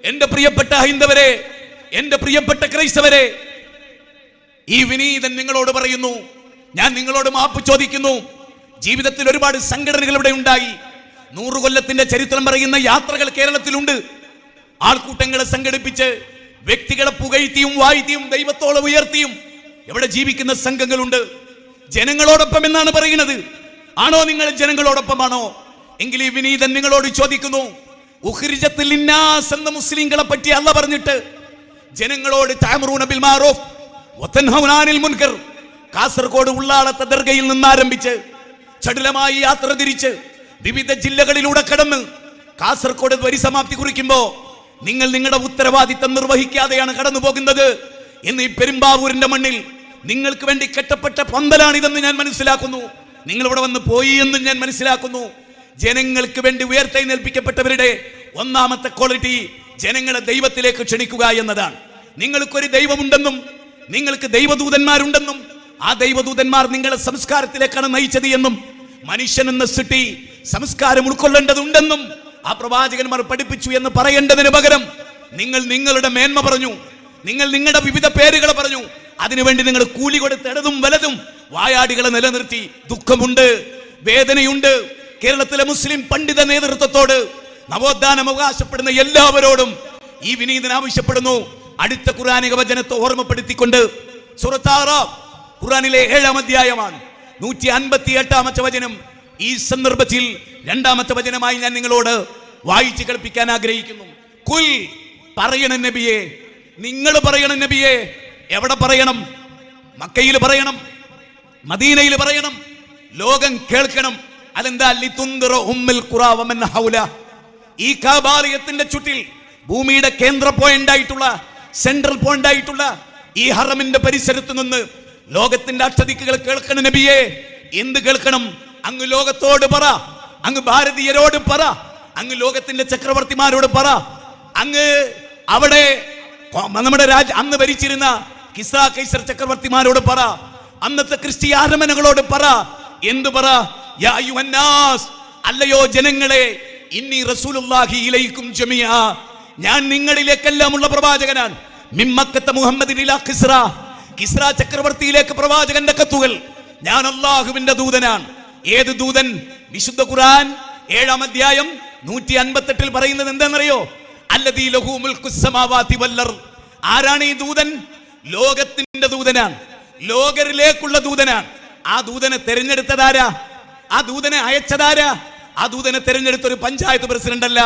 എന്റെ പ്രിയപ്പെട്ട ഹൈന്ദവരെ, എന്റെ പ്രിയപ്പെട്ട ക്രൈസ്തവരെ, ഈ വിനീതൻ നിങ്ങളോട് പറയുന്നു, ഞാൻ നിങ്ങളോട് മാപ്പ് ചോദിക്കുന്നു. ജീവിതത്തിൽ ഒരുപാട് സംഘടനകൾ ഇവിടെ ഉണ്ടായി. 100 കൊല്ലത്തിന്റെ ചരിത്രം പറയുന്ന യാത്രകൾ കേരളത്തിലുണ്ട്. ആൾക്കൂട്ടങ്ങളെ സംഘടിപ്പിച്ച് വ്യക്തികളെ പുകഴ്ത്തിയും വാഴ്ത്തിയും ദൈവത്തോളം ഉയർത്തിയും എവിടെ ജീവിക്കുന്ന സംഘങ്ങളുണ്ട്. ജനങ്ങളോടൊപ്പം എന്നാണ് പറയുന്നത്. ആണോ നിങ്ങൾ ജനങ്ങളോടൊപ്പമാണോ? എങ്കിൽ ഈ വിനീതൻ നിങ്ങളോട് ചോദിക്കുന്നു, ഉഖ്രിജത്തുൽ ലിന്നാസ് എന്ന മുസ്ലിങ്ങളെ പറ്റി അല്ലാഹ് പറഞ്ഞിട്ട് ജനങ്ങളോട് തഅമുറൂന ബിൽ മഅറൂഫ് വതൻഹൗന അനിൽ മുൻകർ, കാസർഗോഡ് ഉള്ളാളത്തെ ദർഗയിൽ നിന്ന് ആരംഭിച്ച് ചടുലമായി യാത്ര തിരിച്ച് വിവിധ ജില്ലകളിലൂടെ കടന്ന് കാസർഗോഡ് പരിസമാപ്തി കുറിക്കുമ്പോ നിങ്ങൾ നിങ്ങളുടെ ഉത്തരവാദിത്തം നിർവഹിക്കാതെയാണ് കടന്നു പോകുന്നത് എന്ന് ഈ പെരുമ്പാവൂരിന്റെ മണ്ണിൽ നിങ്ങൾക്ക് വേണ്ടി കെട്ടപ്പെട്ട പന്തലാണിതെന്ന് ഞാൻ മനസ്സിലാക്കുന്നു. നിങ്ങൾ ഇവിടെ വന്ന് പോയി എന്നും ഞാൻ മനസ്സിലാക്കുന്നു. ജനങ്ങൾക്ക് വേണ്ടി ഉയർത്തെഴുന്നേൽപ്പിക്കപ്പെട്ടവരുടെ ഒന്നാമത്തെ ക്വാളിറ്റി ജനങ്ങളെ ദൈവത്തിലേക്ക് ക്ഷണിക്കുക എന്നതാണ്. നിങ്ങൾക്കൊരു ദൈവമുണ്ടെന്നും നിങ്ങൾക്ക് ദൈവദൂതന്മാരുണ്ടെന്നും ആ ദൈവദൂതന്മാർ നിങ്ങളെ സംസ്കാരത്തിലേക്കാണ് നയിച്ചത് എന്നും മനുഷ്യൻ എന്ന സൃഷ്ടി സംസ്കാരം ഉൾക്കൊള്ളേണ്ടതുണ്ടെന്നും ആ പ്രവാചകന്മാർ പഠിപ്പിച്ചു എന്ന് പറയേണ്ടതിന് പകരം നിങ്ങൾ നിങ്ങളുടെ മേന്മ പറഞ്ഞു, നിങ്ങൾ നിങ്ങളുടെ വിവിധ പേരുകൾ പറഞ്ഞു. അതിനുവേണ്ടി നിങ്ങൾ കൂലി കൊടുത്ത് ഇടതും വലതും വായാടികളെ നിലനിർത്തി. ദുഃഖമുണ്ട്, വേദനയുണ്ട്. കേരളത്തിലെ മുസ്ലിം പണ്ഡിത നേതൃത്വത്തോട്, നവോത്ഥാനം അവകാശപ്പെടുന്ന എല്ലാവരോടും ഈ വിനീതൻ ആവശ്യപ്പെടുന്നു. അടുത്ത ഖുർആനിക വചനത്തെ ഓർമ്മപ്പെടുത്തിക്കൊണ്ട് സൂറത്ത് അറാഫ് ഖുർആനിലെ 7-ാം അധ്യായമാണ്, 158-ാമത്തെ വചനം. ഈ സന്ദർഭത്തിൽ 2-ാമത്തെ വചനമായി ഞാൻ നിങ്ങളോട് വായിച്ചു കേൾപ്പിക്കാൻ ആഗ്രഹിക്കുന്നു. കുൽ, പറയണം നബിയെ, നിങ്ങൾ പറയണം നബിയെ. എവിടെ പറയണം? മക്കയിൽ പറയണം, മദീനയിൽ പറയണം, ലോകം കേൾക്കണം. അതെന്താ? ലിതുൻദിറ ഉമ്മുൽ ഖുറാ വമൻ ഹൗല. ഈ കഅബാലയത്തിന്റെ ചുറ്റിൽ ഭൂമിയുടെ കേന്ദ്ര പോയിന്റ് ആയിട്ടുള്ള, സെൻട്രൽ പോയിന്റ് ആയിട്ടുള്ള ഈ ഹറമിന്റെ പരിസരത്ത് നിന്ന് ലോകത്തിന്റെ അഷ്ടദിക്കുകൾ കേൾക്കണം നബിയെ. എന്ത് കേൾക്കണം? അങ്ങ് ലോകത്തോട് പറ, അങ്ങ് ഭാരതീയരോട് പറ, അങ്ങ് ലോകത്തിന്റെ ചക്രവർത്തിമാരോട് പറ, അങ്ങ് അവിടെ നമ്മുടെ അന്ന് ഭരിച്ചിരുന്ന കിസ്ര കൈസർ ചക്രവർത്തിമാരോട് പറ, അന്നത്തെ ക്രിസ്തീയ ആരമനകളോട് പറ. എന്തു പറ? യാ അയ്യുഹന്നാസ്, അല്ലയോ ജനങ്ങളെ, ഇന്നി റസൂലുള്ളാഹി ഇലൈക്കും ജമിഅ, ഞാൻ നിങ്ങളിലേക്കെല്ലാം ഉള്ള പ്രവാചകനാണ്. മിമ്മക്കത്തെ മുഹമ്മദിൻ ഇലാ കിസ്ര, കിസ്ര ചക്രവർത്തിയിലേക്ക് പ്രവാചകന്റെ കത്തുകൾ. ഞാൻ അല്ലാഹുവിന്റെ ദൂതനാണ്. ഏത് ദൂതൻ? വിശുദ്ധ ഖുർആൻ 7-ാം അധ്യായം 158-ൽ പറയുന്നത് എന്താണെന്നറിയോ? അല്ലദീ ലഹു മുൽക്കുസ് സമാവാതി വൽ അർദ്. ആരാണ് ഈ ദൂതൻ? ലോകത്തിന്റെ ദൂതനാണ്, ലോകരിലേക്കുള്ള ദൂതനാണ്. ആ ദൂതനെ തെരഞ്ഞെടുത്തതാരാ? ആ ദൂതനെ അയച്ചതാരാ? ആ ദൂതനെ തെരഞ്ഞെടുത്ത ഒരു പഞ്ചായത്ത് പ്രസിഡന്റ് അല്ല,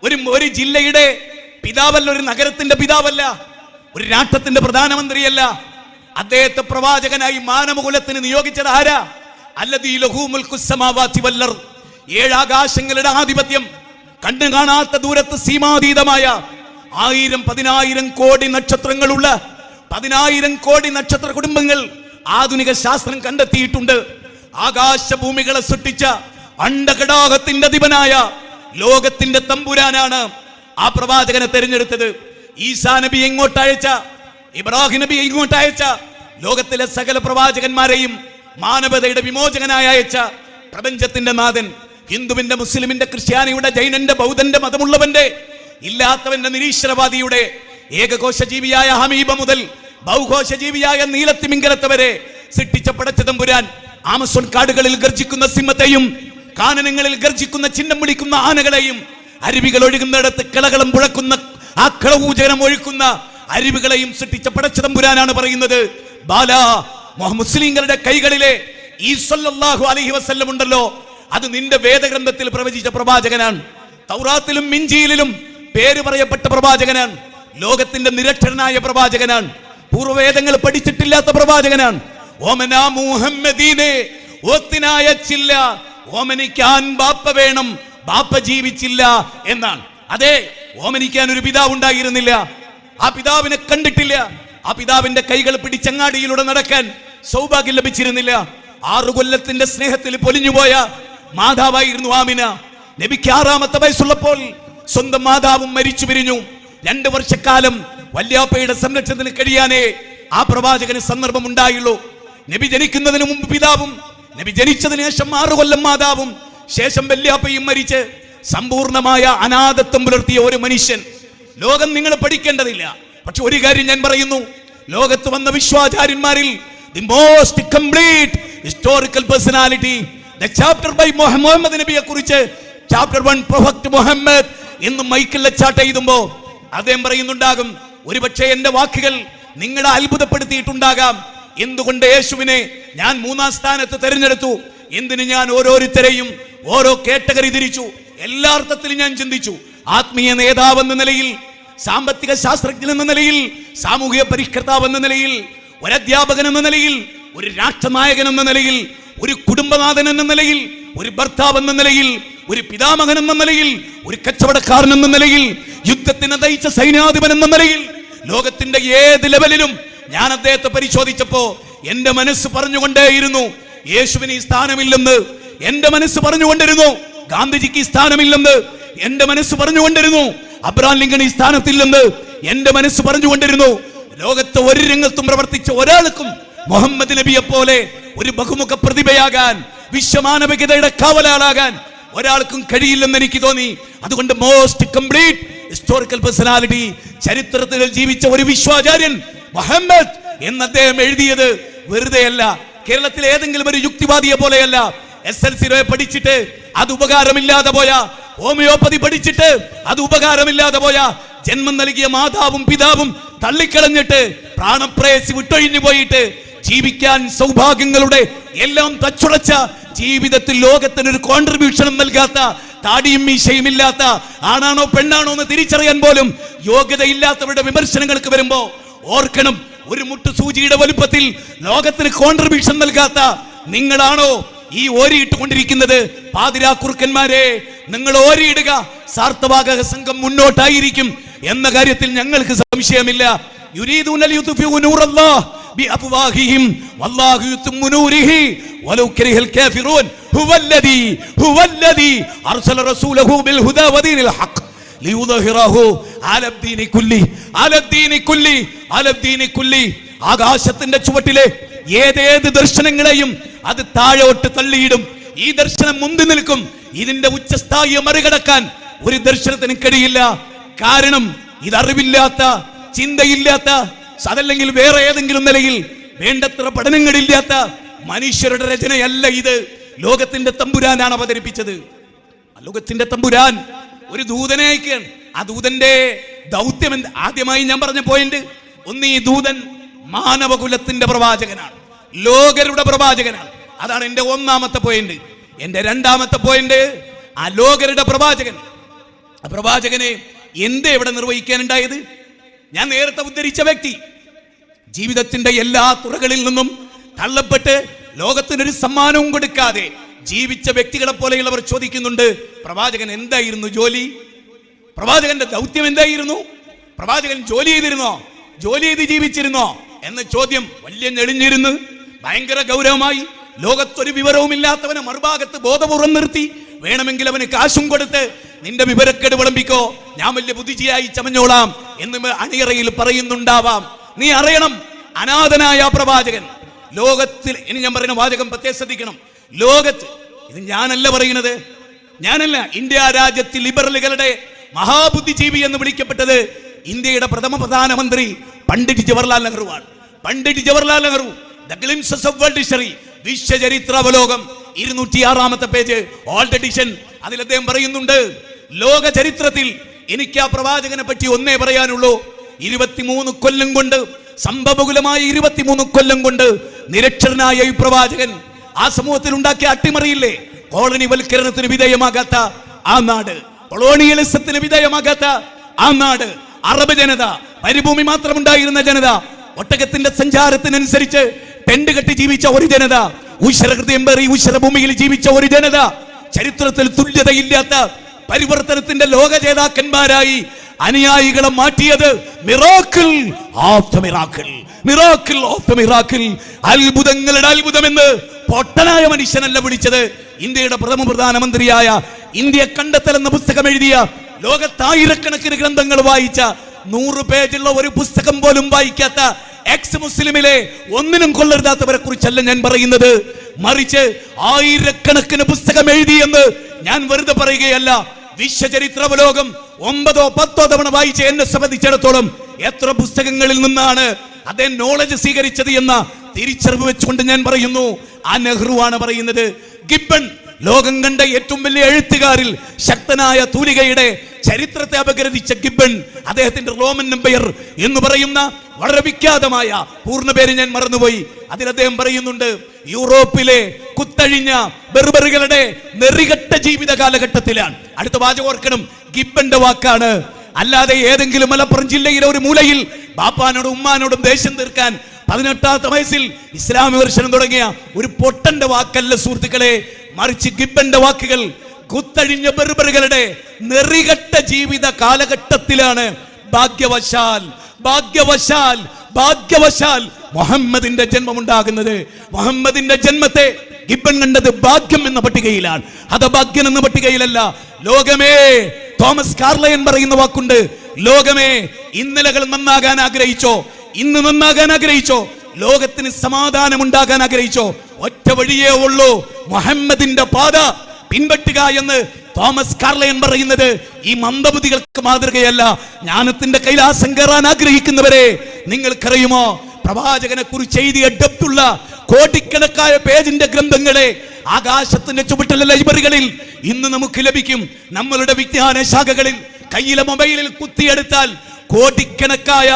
ഒരു ജില്ലയുടെ പിതാവല്ല, ഒരു നഗരത്തിന്റെ പിതാവല്ല, ഒരു രാഷ്ട്രത്തിന്റെ പ്രധാനമന്ത്രിയല്ല. അദ്ദേഹത്തെ പ്രവാചകനായി മാനവകുലത്തിന് നിയോഗിച്ചത് ആരാ? അല്ലദീ ലഹു മുൽക്കുസ് സമാവാതി വൽ അർദ്. 7 ആകാശങ്ങളുടെ ആധിപത്യം, കണ്ണു കാണാത്ത ദൂരത്ത് സീമാതീതമായ 1000-10,000 കോടി നക്ഷത്രങ്ങളുള്ള 10,000 കോടി നക്ഷത്ര കുടുംബങ്ങൾ ആധുനിക ശാസ്ത്രം കണ്ടെത്തിയിട്ടുണ്ട്. ആകാശഭൂമികളെ സൃഷ്ടിച്ച അണ്ഡകടാകത്തിന്റെ അധിപനായ ലോകത്തിന്റെ തമ്പുരാനാണ് ആ പ്രവാചകനെ തെരഞ്ഞെടുത്തത്. ഈസാ നബിയെ ഇങ്ങോട്ടയച്ച, ഇബ്രാഹിം നബിയെ ഇങ്ങോട്ടയച്ച, ലോകത്തിലെ സകല പ്രവാചകന്മാരെയും മാനവതയുടെ വിമോചകനായി അയച്ച പ്രപഞ്ചത്തിന്റെ നാഥൻ, ഹിന്ദുവിന്റെ, മുസ്ലിമിന്റെ, ക്രിസ്ത്യാനിയുടെ, ജൈനന്റെ, ബൗദ്ധന്റെ, മതമുള്ളവന്റെ, ഇല്ലാത്തവന്റെ, നിരീശ്വരവാദിയുടെ, ഏകകോശ ജീവിയായ ഹമീബ മുതൽ ബഹുഘോഷ ജീവിയായ നീലത്തിമിംഗലത്തെ വരെ സൃഷ്ടിച്ച പടച്ച തമ്പുരാൻ ആമസോൺ കാടുകളിൽ ഗർജിക്കുന്ന സിംഹത്തെയും കാനനങ്ങളിൽ ഗർജിക്കുന്ന ചിഹ്നം വിളിക്കുന്ന ആനകളെയും അരുവികൾ ഒഴുകുന്നിടത്ത് കളകളം പുഴക്കുന്ന ആ കളവൂചനം ഒഴുക്കുന്ന അരുവികളെയും സൃഷ്ടിച്ച പടച്ച തമ്പുരാനാണ് പറയുന്നത്. ബാലാ, മുസ്ലിങ്ങളുടെ കൈകളിലെ ഈ സല്ലല്ലാഹു അലൈഹി വസല്ലം ഉണ്ടല്ലോ, അത് നിന്റെ വേദഗ്രന്ഥത്തിൽ പ്രവചിച്ച പ്രവാചകനാണ്. തൗറാത്തിലും ഇഞ്ചീലിലും പേര് പറയപ്പെട്ട പ്രവാചകനാണ്. ലോകത്തിന്റെ നിരക്ഷരനായ പ്രവാചകനാണ്. പൂർവ്വവേദങ്ങൾ പഠിച്ചിട്ടില്ലാത്ത പ്രവാചകനാണ്. ഓമനാ മുഹമ്മദീനെ ഒത്തിനായച്ചില്ല, ഓമനിക്കാൻ ബാപ്പ വേണം, ബാപ്പ ജീവിച്ചില്ല എന്നാണ്. അതെ, ഓമനിക്കാൻ ഒരു പിതാവ് ഉണ്ടായിരുന്നില്ല. ആ പിതാവിനെ കണ്ടിട്ടില്ല. ആ പിതാവിന്റെ കൈകൾ പിടിച്ചങ്ങാടിയിലൂടെ നടക്കാൻ സൗഭാഗ്യം ലഭിച്ചിരുന്നില്ല. 6 കൊല്ലത്തിന്റെ സ്നേഹത്തിൽ പൊലിഞ്ഞുപോയ മാതാവായിരുന്നു ആമിന. നബിക്ക് 6-ാമത്തെ വയസ്സുള്ളപ്പോൾ സ്വന്തം മാതാവും മരിച്ചു പിരിഞ്ഞു. 2 വർഷക്കാലം വല്യാപ്പയുടെ സംരക്ഷണത്തിന് കഴിയാനേ ആ പ്രവാചകന് സന്ദർഭം ഉണ്ടായുള്ളൂ. നബി ജനിക്കുന്നതിന് മുമ്പ് പിതാവും, നബി ജനിച്ചതിന് ശേഷം 6 കൊല്ലം മാതാവും, ശേഷം വല്യാപ്പയും മരിച്ച് സമ്പൂർണമായ അനാഥത്വം പുലർത്തിയ ഒരു മനുഷ്യൻ ലോകം നിങ്ങൾ പഠിക്കേണ്ടതില്ല. പക്ഷെ ഒരു കാര്യം ഞാൻ പറയുന്നു, ലോകത്ത് വന്ന വിശ്വാചാര്യന്മാരിൽ the most complete historical personality, the chapter by Muhammad നബിയെ കുറിച്ച് chapter 1 prophet മുഹമ്മദ് എന്ന് മൈക്കിൽ ചാട്ട് എഴുതുമ്പോൾ അദ്ദേഹം പറയുന്നുണ്ടാകും, ഒരുപക്ഷെ എന്റെ വാക്കുകൾ നിങ്ങളെ അത്ഭുതപ്പെടുത്തിയിട്ടുണ്ടാകാം. എന്തുകൊണ്ട് യേശുവിനെ ഞാൻ 3-ാം സ്ഥാനത്ത് തെരഞ്ഞെടുത്തു, എന്തിന് ഞാൻ ഓരോരുത്തരെയും ഓരോ കാറ്റഗറി തിരിച്ചു, എല്ലാ അർത്ഥത്തിലും ഞാൻ ചിന്തിച്ചു. ആത്മീയ നേതാവെന്ന നിലയിൽ, സാമ്പത്തിക ശാസ്ത്രജ്ഞൻ എന്ന നിലയിൽ, സാമൂഹിക പരിഷ്കർത്താവ് എന്ന നിലയിൽ, ഒരു അധ്യാപകൻ എന്ന നിലയിൽ, ഒരു രാഷ്ട്രനായകൻ എന്ന നിലയിൽ, ഒരു കുടുംബനാഥൻ എന്ന നിലയിൽ, ഒരു ഭർത്താവ് എന്ന നിലയിൽ, ഒരു പിതാമകൻ എന്ന നിലയിൽ, ഒരു കച്ചവടക്കാരൻ എന്ന നിലയിൽ, യുദ്ധത്തിന് നയിച്ച സൈന്യാധിപൻ എന്ന നിലയിൽ, ലോകത്തിന്റെ ഏത് ലെവലിലും ഞാൻ അദ്ദേഹത്തെ പരിശോധിച്ചപ്പോ എന്റെ മനസ്സ് പറഞ്ഞുകൊണ്ടേയിരുന്നു യേശുവിന് ഈ സ്ഥാനമില്ലെന്ന്. എന്റെ മനസ്സ് പറഞ്ഞുകൊണ്ടിരുന്നു ഗാന്ധിജിക്ക് ഈ സ്ഥാനമില്ലെന്ന്. എന്റെ മനസ്സ് പറഞ്ഞുകൊണ്ടിരുന്നു അബ്രഹാം ലിങ്കൺ ഈ സ്ഥാനത്തില്ലെന്ന്. എന്റെ മനസ്സ് പറഞ്ഞുകൊണ്ടിരുന്നു ലോകത്ത് ഒരു രംഗത്തും പ്രവർത്തിച്ച ഒരാൾക്കും മുഹമ്മദ് നബിയെ പോലെ ഒരു ബഹുമുഖ പ്രതിഭയാകാൻ, വിശ്വമാനവികതയുടെ കാവലാളാകാൻ ഒരാൾക്കും കഴിയില്ലെന്ന് എനിക്ക് തോന്നി. അതുകൊണ്ട് മോസ്റ്റ് കംപ്ലീറ്റ് ഹിസ്റ്റോറിക്കൽ പേഴ്സണാലിറ്റി, ചരിത്രത്തിൽ ജീവിച്ച ഒരു വിശ്വാചാര്യൻ മുഹമ്മദ് എന്ന് അദ്ദേഹം എഴുതിയത് വെറുതെയല്ല. കേരളത്തിലെ ഏതെങ്കിലും ഒരു യുക്തിവാദിയെ പോലെയല്ല. SLC പഠിച്ചിട്ട് അത് ഉപകാരമില്ലാതെ പോയ, ഹോമിയോപ്പതി പഠിച്ചിട്ട് അത് ഉപകാരമില്ലാതെ പോയ, ജന്മം നൽകിയ മാതാവും പിതാവും തള്ളിക്കളഞ്ഞിട്ട് പ്രാണപ്രേയസി വിട്ടൊഴിഞ്ഞു പോയിട്ട് ജീവിക്കാൻ സൗഭാഗ്യങ്ങളുടെ എല്ലാം തച്ചുടച്ച, ജീവിതത്തിൽ ലോകത്തിനൊരു കോൺട്രിബ്യൂഷനും നൽകാത്ത, താടിയും മീശയും ഇല്ലാത്ത, ആണാണോ പെണ്ണാണോ എന്ന് തിരിച്ചറിയാൻ പോലും യോഗ്യതയില്ലാത്തവരുടെ വിമർശനങ്ങൾക്ക് വരുമ്പോ ഓർക്കണം, ഒരു മുട്ടുസൂചിയുടെ വലുപ്പത്തിൽ ലോകത്തിന് കോൺട്രിബ്യൂഷൻ നൽകാത്ത നിങ്ങളാണോ ഈ ഓരിയിട്ടുകൊണ്ടിരിക്കുന്നത്? പാതിരാക്കുറുക്കന്മാരെ, നിങ്ങൾ ഓരിയിടുക, സാർത്ഥവാഹക സംഘം മുന്നോട്ടായിരിക്കും എന്ന കാര്യത്തിൽ ഞങ്ങൾക്ക് സംശയമില്ല. യുരീദൂന ലിയുത്ഫിഉ നൂറല്ലാഹ് ബിഅഫ്വാഹിഹിം വല്ലാഹു യുത്തിമ്മു നൂരിഹി വലൗ കരിഹൽ കാഫിറൂൻ ഹുവല്ലദീ അർസല റസൂലഹു ബിൽ ഹുദാ വദീനിൽ ഹഖ് ലിയുദ്ഹിറഹു അലദ്ദീനി കുല്ലി. ആകാശത്തിന്റെ ചുവട്ടിലെ ഏതേത് ദർശനങ്ങളെയും അത് താഴോട്ട് തള്ളിയിടും. ഈ ദർശനം മുന്തി നിൽക്കും. ഇതിന്റെ ഉച്ചസ്ഥായിയെ മറികടക്കാൻ ഒരു ദർശനത്തിന് കഴിയില്ല. കാരണം ഇത് അറിവില്ലാത്ത, ചിന്തയില്ലാത്ത, അതല്ലെങ്കിൽ വേറെ ഏതെങ്കിലും നിലയിൽ വേണ്ടത്ര പഠനങ്ങളില്ലാത്ത മനുഷ്യരുടെ രചനയല്ല ഇത്. ലോകത്തിന്റെ തമ്പുരാനാണ് അവതരിപ്പിച്ചത്. ലോകത്തിന്റെ തമ്പുരാൻ ഒരു ദൂതനെ അയക്കുകയാണ്. ആ ദൂതന്റെ ദൗത്യം എന്ത്? ആദ്യമായി ഞാൻ പറഞ്ഞ പോയിന്റ് ഒന്ന്, ഈ ദൂതൻ മാനവകുലത്തിന്റെ പ്രവാചകനാണ്, ലോകരുടെ പ്രവാചകനാണ്. അതാണ് എന്റെ ഒന്നാമത്തെ പോയിന്റ്. എന്റെ രണ്ടാമത്തെ പോയിന്റ്, ആ ലോകരുടെ പ്രവാചകൻ, ആ പ്രവാചകനെ എന്തേ ഇവിടെ നിർവഹിക്കാനുണ്ടായത്? ഞാൻ നേരത്തെ ഉദ്ധരിച്ച വ്യക്തി ജീവിതത്തിന്റെ എല്ലാ തുറകളിൽ നിന്നും തള്ളപ്പെട്ട് ലോകത്തിനൊരു സമ്മാനവും കൊടുക്കാതെ ജീവിച്ച വ്യക്തികളെ പോലെയുള്ളവർ ചോദിക്കുന്നുണ്ട്, പ്രവാചകൻ എന്തായിരുന്നു ജോലി? പ്രവാചകന്റെ ദൗത്യം എന്തായിരുന്നു? പ്രവാചകൻ ജോലി ചെയ്തിരുന്നോ? ജോലി ചെയ്ത് ജീവിച്ചിരുന്നോ എന്ന ചോദ്യം വലിയ ഞെളിഞ്ഞിരുന്ന് ഭയങ്കര ഗൗരവമായി ലോകത്തൊരു വിവരവും ഇല്ലാത്തവനെ മറുഭാഗത്ത് ബോധപൂർവം നിർത്തി വേണമെങ്കിൽ അവന് കാശും കൊടുത്ത് നിന്റെ വിവരക്കേട് വിളമ്പിക്കോ, ഞാൻ വലിയ ബുദ്ധിജിയായി ചമഞ്ഞോളാം എന്ന് അണിയറയിൽ പറയുന്നുണ്ടാവാം. നീ അറിയണം, അനാഥനായ പ്രവാചകൻ ലോകത്തിൽ, ഇനി ഞാൻ പറയുന്ന വാചകം പ്രത്യേകം ശ്രദ്ധിക്കണം, ലോകത്ത്, ഇത് ഞാനല്ല പറയുന്നത്, ഞാനല്ല, ഇന്ത്യ രാജ്യത്തിൽ ലിബറലുകളുടെ മഹാബുദ്ധിജീവി എന്ന് വിളിക്കപ്പെട്ടത് ഇന്ത്യയുടെ പ്രഥമ പ്രധാനമന്ത്രി പണ്ഡിറ്റ് ജവഹർലാൽ നെഹ്റുവാണ്. Pandit Jawaharlal Nehru, the glimpses of world history, വിശ്വചരിത്രാവലോകം, 206-ാമത്തെ പേജ്, ഓൾഡ് എഡിഷൻ. അതിൽ അദ്ദേഹം പറയുന്നുണ്ട്, ലോക ചരിത്രത്തിൽ എനിക്ക് ആ പ്രവാചകനെ പറ്റി ഒന്നേ പറയാനുള്ളൂ. 23 കൊല്ലം കൊണ്ട്, സംഭവകുലമായ 23 കൊല്ലം കൊണ്ട് നിരക്ഷരനായ ഈ പ്രവാചകൻ ആ സമൂഹത്തിൽ ഉണ്ടാക്കിയ അട്ടിമറിയില്ലേ, കോളനി വൽക്കരണത്തിന് വിധേയമാകാത്ത ആ നാട്, കൊളോണിയലിസത്തിന് വിധേയമാകാത്ത ആ നാട്, അറബ് ജനത, മരുഭൂമി മാത്രമുണ്ടായിരുന്ന ജനത, ഒട്ടകത്തിന്റെ സഞ്ചാരത്തിനനുസരിച്ച് ടെന്റ് കെട്ടി ജീവിച്ച ഒരു ജനത, ഉശരഹൃദയം പേറി ഉശരഭൂമിയിൽ ജീവിച്ച ഒരു ജനത, ചരിത്രത്തിൽ തുല്യതയില്ലാത്ത പരിവർത്തനത്തിന്റെ ലോക ജേതാക്കന്മാരായി അനുയായികളെ മാറ്റിയത് miracle of the miracle, miracle of the miracle, അത്ഭുതങ്ങളുടെ അത്ഭുതമെന്ന് പൊട്ടനായ മനുഷ്യനല്ല വിളിച്ചത്. ഇന്ത്യയുടെ പ്രഥമ പ്രധാനമന്ത്രിയായ, ഇന്ത്യ കണ്ടെത്തൽ എന്ന പുസ്തകം എഴുതിയ, ലോകത്തായിരക്കണക്കിന് ഗ്രന്ഥങ്ങൾ വായിച്ച, 100 പേജുള്ള ഒരു പുസ്തകം പോലും വായിക്കാത്ത എക്സ് മുസ്ലിമിലെ ഒന്നിനും കൊള്ളരുതാത്തവരെ കുറിച്ചല്ല ഞാൻ പറയുന്നത്, മറിച്ച് ആയിരക്കണക്കിന് പുസ്തകം എഴുതിയെന്ന് ഞാൻ വെറുതെ പറയുകയല്ല. വിശ്വചരിത്രവലോകം 9ഓ 10ഓ തവണ വായിച്ച എന്നെ സംബന്ധിച്ചിടത്തോളം എത്ര പുസ്തകങ്ങളിൽ നിന്നാണ് അദ്ദേഹം നോളജ് സ്വീകരിച്ചത് എന്ന തിരിച്ചറിവ് വെച്ചുകൊണ്ട് ഞാൻ പറയുന്നു, ആ നെഹ്റുവാണ് പറയുന്നത്. ഗിബ്ബൺ ലോകം കണ്ട ഏറ്റവും വലിയ എഴുത്തുകാരിൽ ശക്തനായ തൂലികയുടെ ചരിത്രത്തെ അപഗ്രഥിച്ച ഗിബ്ബൺ, അദ്ദേഹത്തിന്റെ റോമൻ എംപയർ എന്ന് പറയുന്ന വളരെ വിഖ്യാതമായ പൂർണ്ണ പേര് ഞാൻ മറന്നുപോയി. അതിൽ അദ്ദേഹം പറയുന്നുണ്ട്, യൂറോപ്പിലെ കുത്തഴിഞ്ഞ ബെർബറുകളുടെ നെറികെട്ട ജീവിത കാലഘട്ടത്തിലാണ്. അടുത്ത വാചകം ഓർക്കണം, ഗിബ്ബന്റെ വാക്കാണ്. അല്ലാതെ ഏതെങ്കിലും മലപ്പുറം ജില്ലയിലെ ഒരു മൂലയിൽ ബാപ്പാനോടും ഉമ്മാനോടും ദേഷ്യം തീർക്കാൻ 18ാമത്തെ വയസ്സിൽ ഇസ്ലാമിക ദർശനം തുടങ്ങിയ ഒരു പൊട്ടന്റെ വാക്കല്ല സുഹൃത്തുക്കളെ, മറിച്ച് ഗിബ്ബന്റെ വാക്കുകൾ കുത്തഴിഞ്ഞ ബെർബറുകളുടെ നെറികെട്ട ജീവിത കാലഘട്ടത്തിലാണ് ഭാഗ്യവശാൽ ഭാഗ്യവശാൽ ഭാഗ്യവശാൽ മുഹമ്മദിന്റെ ജന്മമുണ്ടാകുന്നത്. മുഹമ്മദിന്റെ ജന്മത്തെ ഗിബ്ബൺ കണ്ടത് ഭാഗ്യം എന്ന പട്ടികയിലാണ്, ഹതഭാഗ്യം എന്ന പട്ടികയിലല്ല. ലോകമേ, തോമസ് കാർലയൻ പറയുന്ന വാക്കുണ്ട്, ലോകമേ ഇന്നലകൾ നന്നാകാൻ ആഗ്രഹിച്ചോ, ഇന്ന് നന്നാകാൻ ആഗ്രഹിച്ചോ, ലോകത്തിന് സമാധാനം ഉണ്ടാകാൻ ആഗ്രഹിച്ചോ, ഒറ്റ വഴിയേ ഉള്ളൂ, മുഹമ്മദിന്റെ പാത പിൻപറ്റുക എന്ന് തോമസ് കാർലയൻ പറയുന്നത് ഈ മന്ദബുദ്ധികൾക്ക് മാതൃകയല്ല. ജ്ഞാനത്തിന്റെ കൈലാസം കയറാൻ ആഗ്രഹിക്കുന്നവരെ, നിങ്ങൾക്കറിയുമോ പ്രവാചകനെ കുറിച്ച് എഴുതിയ ഡെപ്തുള്ള കോടിക്കണക്കായ പേജിന്റെ ഗ്രന്ഥങ്ങളെ ആകാശത്തിന്റെ ചുവട്ടിലെ ലൈബ്രറികളിൽ ഇന്ന് നമുക്ക് ലഭിക്കും. നമ്മളുടെ വിജ്ഞാന ശാഖകളിൽ കയ്യിലെ മൊബൈലിൽ കുത്തിയെടുത്താൽ കോടിക്കണക്കായ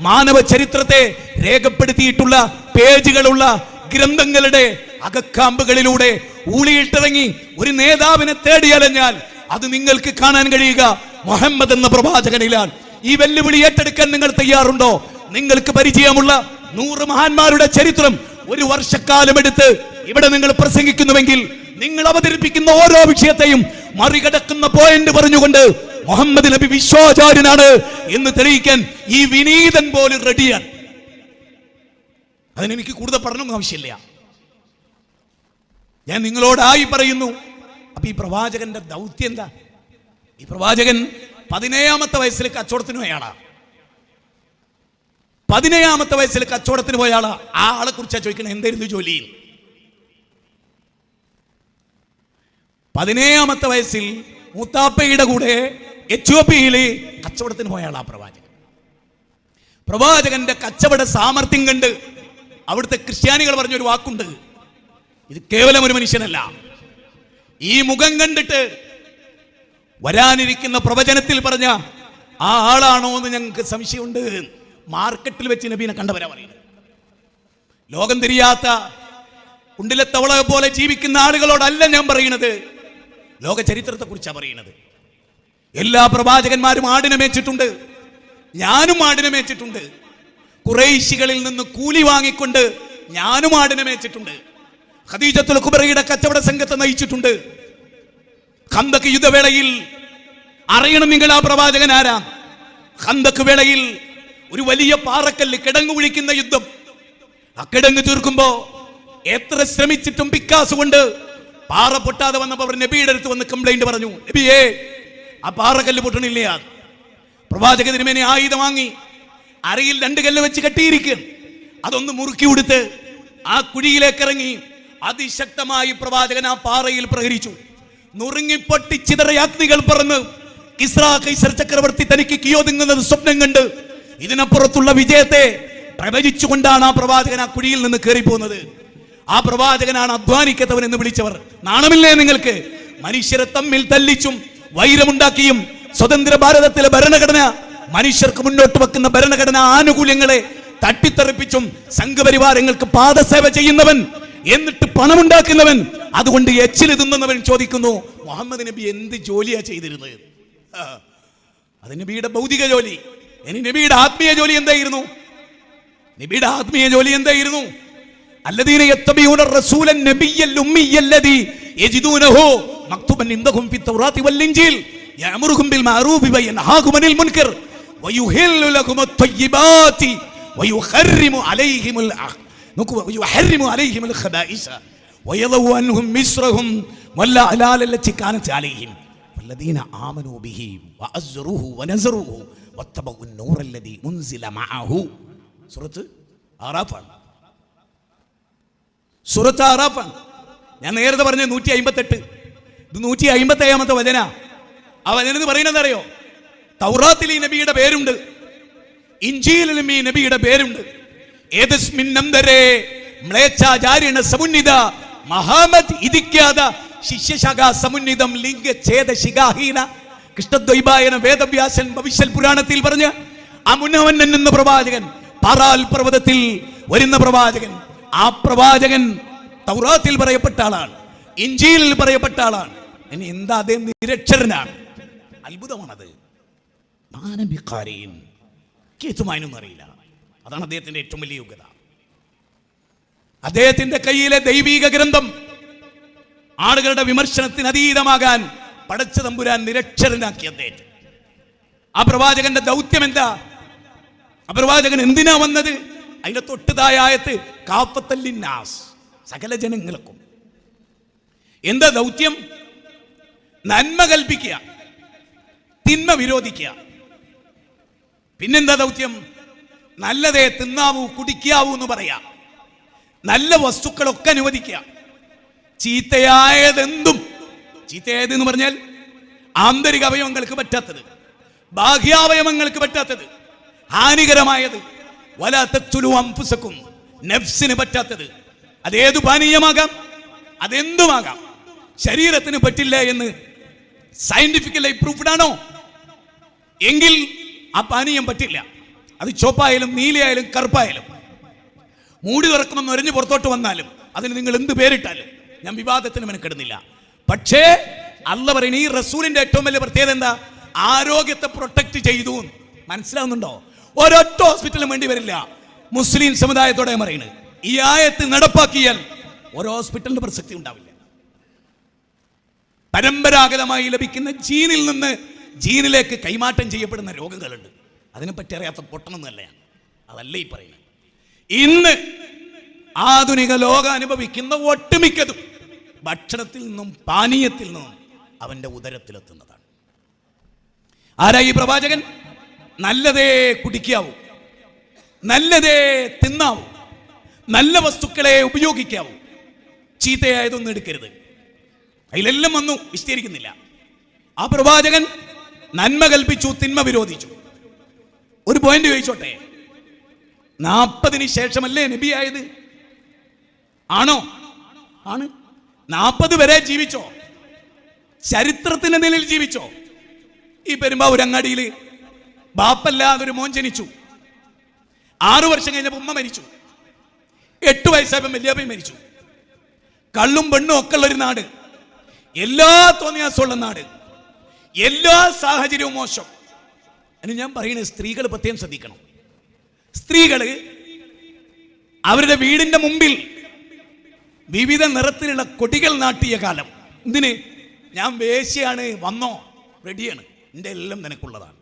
മാനവ ചരിത്രത്തെ രേഖപ്പെടുത്തിയിട്ടുള്ള പേജുകളുള്ള ഗ്രന്ഥങ്ങളുടെ അകക്കാമ്പുകളിലൂടെ ഊളിയിട്ടിറങ്ങി ഒരു നേതാവിനെ തേടിയലഞ്ഞാൽ അത് നിങ്ങൾക്ക് കാണാൻ കഴിയുക മുഹമ്മദ് എന്ന പ്രവാചകനിലാണ്. ഈ വെല്ലുവിളി ഏറ്റെടുക്കാൻ നിങ്ങൾ തയ്യാറുണ്ടോ? നിങ്ങൾക്ക് പരിചയമുള്ള 100 മഹാന്മാരുടെ ചരിത്രം ഒരു വർഷക്കാലം എടുത്ത് ഇവിടെ നിങ്ങൾ പ്രസംഗിക്കുന്നുവെങ്കിൽ, നിങ്ങൾ അവതരിപ്പിക്കുന്ന ഓരോ വിഷയത്തെയും മറികടക്കുന്ന പോയിന്റ് പറഞ്ഞുകൊണ്ട് മുഹമ്മദ് നബി വിശ്വാചാര്യനാണ് എന്ന് തെളിയിക്കാൻ ഈ വിനീതൻ പോലും റെഡിയാണ്. അതിനെനിക്ക് കൂടുതൽ പഠനമൊന്നും ആവശ്യമില്ല. ഞാൻ നിങ്ങളോടായി പറയുന്നു. അപ്പൊ ഈ പ്രവാചകന്റെ ദൗത്യം എന്താ? ഈ പ്രവാചകൻ 17ാമത്തെ വയസ്സിൽ കച്ചവടത്തിന് പോയാളാ. 17ാമത്തെ വയസ്സിൽ കച്ചവടത്തിന് പോയാളാ. ആ ആളെ കുറിച്ചാ ചോദിക്കണേ, എന്തായിരുന്നു ജോലി? 17ാമത്തെ വയസ്സിൽ മുത്താപ്പയുടെ കൂടെ എത്യോപ്യയിൽ കച്ചവടത്തിന് പോയാളാ പ്രവാചകൻ. പ്രവാചകന്റെ കച്ചവട സാമർഥ്യം കണ്ട് അവിടുത്തെ ക്രിസ്ത്യാനികൾ പറഞ്ഞൊരു വാക്കുണ്ട്, ഇത് കേവലം ഒരു മനുഷ്യനല്ല, ഈ മുഖം കണ്ടിട്ട് വരാനിരിക്കുന്ന പ്രവചനത്തിൽ പറഞ്ഞ ആ ആളാണോ എന്ന് ഞങ്ങൾക്ക് സംശയമുണ്ട്. മാർക്കറ്റിൽ വെച്ച് നബീനെ കണ്ടവരാ പറയുന്നത്. ലോകം തിരിയാത്ത കുണ്ടിലെ തവള പോലെ ജീവിക്കുന്ന ആളുകളോടല്ല ഞാൻ പറയുന്നത്, ലോക ചരിത്രത്തെ കുറിച്ചാണ് പറയുന്നത്. എല്ലാ പ്രവാചകന്മാരും ആടിനെ മേച്ചിട്ടുണ്ട്, ഞാനും ആടിനെ മേച്ചിട്ടുണ്ട്. ഖുറൈശികളിൽ നിന്ന് കൂലി വാങ്ങിക്കൊണ്ട് ഞാനും ആടിനെ മേച്ചിട്ടുണ്ട്. ഖദീജത്തുൽ കുബറയുടെ കച്ചവട സംഘത്തെ നയിച്ചിട്ടുണ്ട്. ഖന്തക്ക് യുദ്ധവേളയിൽ അറിയണം നിങ്ങൾ ആ പ്രവാചകൻ ആരാ. ഖന്തക്ക് വേളയിൽ ഒരു വലിയ പാറക്കല്ല് കിടങ്ങു കുഴിക്കുന്ന യുദ്ധം. ആ കിടങ്ങ് തീർക്കുമ്പോ എത്ര ശ്രമിച്ചിട്ടും പിക്കാസ് കൊണ്ട് പാറ പൊട്ടാതെ വന്നപ്പോൾ അവർ നബിയുടെ അടുത്ത് വന്ന് കംപ്ലൈന്റ് പറഞ്ഞു, നബിയേ ആ പാറക്കല്ല് പൊട്ടണില്ല. പ്രവാചക തിരുമേനി ആയുധം വാങ്ങി അരയിൽ 2 കല്ല് വെച്ച് കെട്ടിയിരിക്കുക. അതൊന്ന് മുറുക്കി കൊടുത്ത് ആ കുഴിയിലേക്ക് ഇറങ്ങി അതിശക്തമായി പ്രവാചകൻ ആ പാറയിൽ പ്രഹരിച്ചു. നുറുങ്ങിപ്പൊട്ടി ചിതറിയ അഗ്നികൾ പറന്ന് കിസ്രാ കൈസർ ചക്രവർത്തി തനിക്ക് കിയോതിങ്ങുന്നത് സ്വപ്നം കണ്ട് ഇതിനപ്പുറത്തുള്ള വിജയത്തെ പ്രവചിച്ചുകൊണ്ടാണ് ആ പ്രവാചകൻ ആ കുഴിയിൽ നിന്ന് കയറി പോകുന്നത്. ആ പ്രവാചകനാണ് അധ്വാനിക്കത്തവൻ എന്ന് വിളിച്ചവർ. നാണമില്ലേ നിങ്ങൾക്ക്? മനുഷ്യരെ തമ്മിൽ തല്ലിച്ചും വൈരമുണ്ടാക്കിയും സ്വതന്ത്ര ഭാരതത്തിലെ ഭരണഘടന, മനുഷ്യർക്ക് മുന്നോട്ട് വെക്കുന്ന ഭരണഘടനാ ആനുകൂല്യങ്ങളെ തട്ടിത്തെറിപ്പിച്ചും സംഘപരിവാരങ്ങൾക്ക് പാദസേവ ചെയ്യുന്നവൻ, എന്നിട്ട് പണമുണ്ടാക്കുന്നവൻ, അതുകൊണ്ട് എച്ചിൽ തിന്നുന്നവൻ ചോദിക്കുന്നു, മുഹമ്മദ് നബി എന്ത് ജോലിയാ ചെയ്തിരുന്നത്? അത് നബിയുടെ ഭൗതിക ജോലി. ഇനി നബിയുടെ ആത്മീയ ജോലി എന്തായിരുന്നു? നബിയുടെ ആത്മീയ ജോലി എന്തായിരുന്നു? الذين يتبعون الرسول النبي الأمي الذي يجدونه مكتوبا عندهم في التوراة والإنجيل يأمرهم بالمعروف وينهاهم عن المنكر ويحل لهم الطيبات ويحرم عليهم الخبائث ويضع عنهم مصرهم والأغلال التي كانت عليهم والذين آمنوا به وعزروه ونصروه واتبعوا النور الذي أنزل معه. സൂറത്ത് ആറാഫാണ്. സൂറത്ത് ആറാഫാണ്. ഞാൻ നേരത്തെ പറഞ്ഞ 158, ഇത് 157ാമത്തെ വചന. അവൻ എന്ന് പറയുന്നത് അറിയോ? തൗറാത്തിൽ ഈ നബിയുടെ പേരുണ്ട്, ഇഞ്ചീലിലും ഈ നബിയുടെ പേരുണ്ട്. ഏതസ്മിൻ നംദരേ മ്ലേച്ഛാചാരിണ സമുന്നിത മഹാമത് ഇതിക്കാത ശിഷ്യശാഖ സമുന്നിതം ലിംഗ ഛേദ ശിഖാഹീന കൃഷ്ണദ്വൈപായന വേദവ്യാസൻ ഭവിഷ്യൽ പുരാണത്തിൽ പറഞ്ഞ ആ മുന്നവന്നൻ എന്ന പ്രവാചകൻ, പാറാൽ പർവ്വതത്തിൽ വരുന്ന പ്രവാചകൻ, ആ പ്രവാചകൻ തൗറാത്തിൽ പറയപ്പെട്ട ആളാണ്, ഇഞ്ചീലിൽ പറയപ്പെട്ട ആളാണ്. ഇനി എന്താ അദ്ദേഹം നിരക്ഷരനാണ്? അത്ഭുതമാണത്. കേതുമാനൊന്നും അറിയില്ല. അതാണ് അദ്ദേഹത്തിന്റെ ഏറ്റവും വലിയ യോഗ്യത. അദ്ദേഹത്തിന്റെ കയ്യിലെ ദൈവീക ഗ്രന്ഥം ആളുകളുടെ വിമർശനത്തിന് അതീതമാകാൻ പടച്ച തമ്പുരാൻ നിരക്ഷരനാക്കി അദ്ദേഹം. ആ പ്രവാചകന്റെ ദൗത്യം എന്താ? ആ പ്രവാചകൻ എന്തിനാ വന്നത്? അതിന്റെ തൊട്ടുതായത്ത് കാഫത്തല്ലിന്നാസ്, സകല ജനങ്ങൾക്കും. എന്താ ദൗത്യം? നന്മ കൽപ്പിക്കുക, തിന്മ വിരോധിക്കുക. പിന്നെന്താ ദൗത്യം? നല്ലതേ തിന്നാവൂ കുടിക്കാവൂ എന്ന് പറയാ, നല്ല വസ്തുക്കളൊക്കെ അനുവദിക്കുക, ചീത്തയായതെന്തും, ചീത്തയായതെന്ന് പറഞ്ഞാൽ ആന്തരിക അവയവങ്ങൾക്ക് പറ്റാത്തത്, ബാഹ്യാവയവങ്ങൾക്ക് പറ്റാത്തത്, ഹാനികരമായത്, വലാ തഖ്തുലൂ അൻഫുസകും, നഫ്സിന് പറ്റാത്തത്. അതേതു പാനീയമാകാം, അതെന്തുമാകാം. ശരീരത്തിന് പറ്റില്ല എന്ന് സയന്റിഫിക്കലി പ്രൂഫ്ഡ് ആണോ? എങ്കിൽ ആ പാനീയം പറ്റില്ല. അത് ചുവപ്പായാലും നീലയായാലും കറുപ്പായാലും, മൂടി തുറക്കുമെന്ന് ഒരഞ്ഞ് പുറത്തോട്ട് വന്നാലും അതിന് നിങ്ങൾ എന്ത് പേരിട്ടാലും ഞാൻ വിവാദത്തിന് മെനക്കെടുന്നില്ല. പക്ഷേ അല്ല പറയുന്ന ഈ റസൂലിന്റെ ഏറ്റവും വലിയ പ്രത്യേകത എന്താ? ആരോഗ്യത്തെ പ്രൊട്ടക്ട് ചെയ്തു. മനസ്സിലാവുന്നുണ്ടോ? ഒരൊറ്റ ഹോസ്പിറ്റലും വേണ്ടി വരില്ല. മുസ്ലിം സമുദായത്തോടെ പറയുന്നത് ഈ ആയത്ത് നടപ്പാക്കിയാൽ ഓരോ ഹോസ്പിറ്റലിന്റെ പ്രസക്തി ഉണ്ടാവില്ല. പരമ്പരാഗതമായി ലഭിക്കുന്ന ജീനിൽ നിന്ന് ജീനിലേക്ക് കൈമാറ്റം ചെയ്യപ്പെടുന്ന രോഗങ്ങളുണ്ട്. അതിനെപ്പറ്റി അറിയാത്ത പൊട്ടണമെന്നല്ല ഞാൻ, അതല്ല ഈ പറയുന്നത്. ഇന്ന് ആധുനിക ലോകം അനുഭവിക്കുന്ന ഒട്ടുമിക്കതും ഭക്ഷണത്തിൽ നിന്നും പാനീയത്തിൽ നിന്നും അവന്റെ ഉദരത്തിലെത്തുന്നതാണ്. ആരാ ഈ പ്രവാചകൻ? നല്ലതേ കുടിക്കാവൂ, നല്ലതേ തിന്നാവൂ, നല്ല വസ്തുക്കളെ ഉപയോഗിക്കാവൂ, ചീത്തയായതൊന്നും എടുക്കരുത്. അതിലെല്ലാം വന്നു, വിശദീകരിക്കുന്നില്ല. ആ പ്രവാചകൻ നന്മ കൽപ്പിച്ചു, തിന്മ വിരോധിച്ചു. ഒരു പോയിന്റ് ചോദിച്ചോട്ടെ, 40 ശേഷമല്ലേ നബിയായത്? ആണോ? ആണ്. 40 വരെ ജീവിച്ചോ? ചരിത്രത്തിന്റെ നിലയിൽ ജീവിച്ചോ? ഈ പെരുമ്പാവൂരങ്ങാടിയിൽ ബാപ്പല്ലാതൊരു മോൻ ജനിച്ചു. 6 വർഷം കഴിഞ്ഞപ്പോൾ ഉമ്മ മരിച്ചു. 8 വയസ്സായപ്പോൾ വല്യാപ്പയും മരിച്ചു. കള്ളും പെണ്ണും ഒക്കെ ഉള്ളൊരു നാട്, എല്ലാ തോന്നിയാസമുള്ള നാട്, എല്ലാ സാഹചര്യവും മോശം. എന്ന് ഞാൻ പറയുന്നത് സ്ത്രീകൾ പ്രത്യേകം ശ്രദ്ധിക്കണം. സ്ത്രീകള് അവരുടെ വീടിന്റെ മുമ്പിൽ വിവിധ നിറത്തിലുള്ള കൊടികൾ നാട്ടിയ കാലം. എന്തിന്? ഞാൻ വേശ്യയാണ്, വന്നോ, റെഡിയാണ്, എൻ്റെ എല്ലാം നിനക്കുള്ളതാണ്.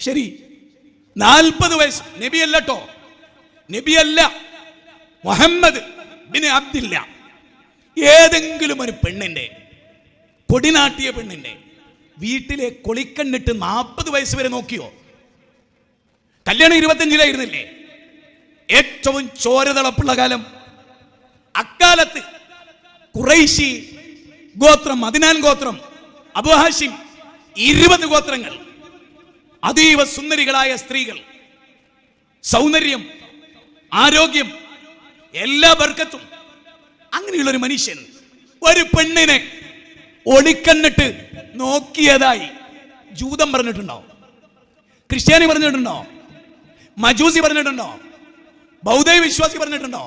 ശരി, 40 വയസ്സ്. നബിയല്ല കേട്ടോ, നബിയല്ല, മുഹമ്മദ് ബിൻ അബ്ദില്ല. ഏതെങ്കിലും ഒരു പെണ്ണിന്റെ, കൊടിനാട്ടിയ പെണ്ണിന്റെ വീട്ടിലെ കൊളിക്കണ്ണിട്ട് 40 വയസ്സ് വരെ നോക്കിയോ? കല്യാണം 25-ലായിരുന്നില്ലേ? ഏറ്റവും ചോരതിളപ്പുള്ള കാലം. അക്കാലത്ത് ഖുറൈശി ഗോത്രം, അദ്നാൻ ഗോത്രം, അബൂ ഹാഷിം, 20 ഗോത്രങ്ങൾ, അതീവ സുന്ദരികളായ സ്ത്രീകൾ, സൗന്ദര്യം, ആരോഗ്യം, എല്ലാ ബർക്കത്തും. അങ്ങനെയുള്ളൊരു മനുഷ്യൻ ഒരു പെണ്ണിനെ ഒളിക്കണ്ണിട്ട് നോക്കിയതായി ജൂതം പറഞ്ഞിട്ടുണ്ടോ? ക്രിസ്ത്യാനി പറഞ്ഞിട്ടുണ്ടോ? മജൂസി പറഞ്ഞിട്ടുണ്ടോ? ബൗദ്ധ വിശ്വാസി പറഞ്ഞിട്ടുണ്ടോ?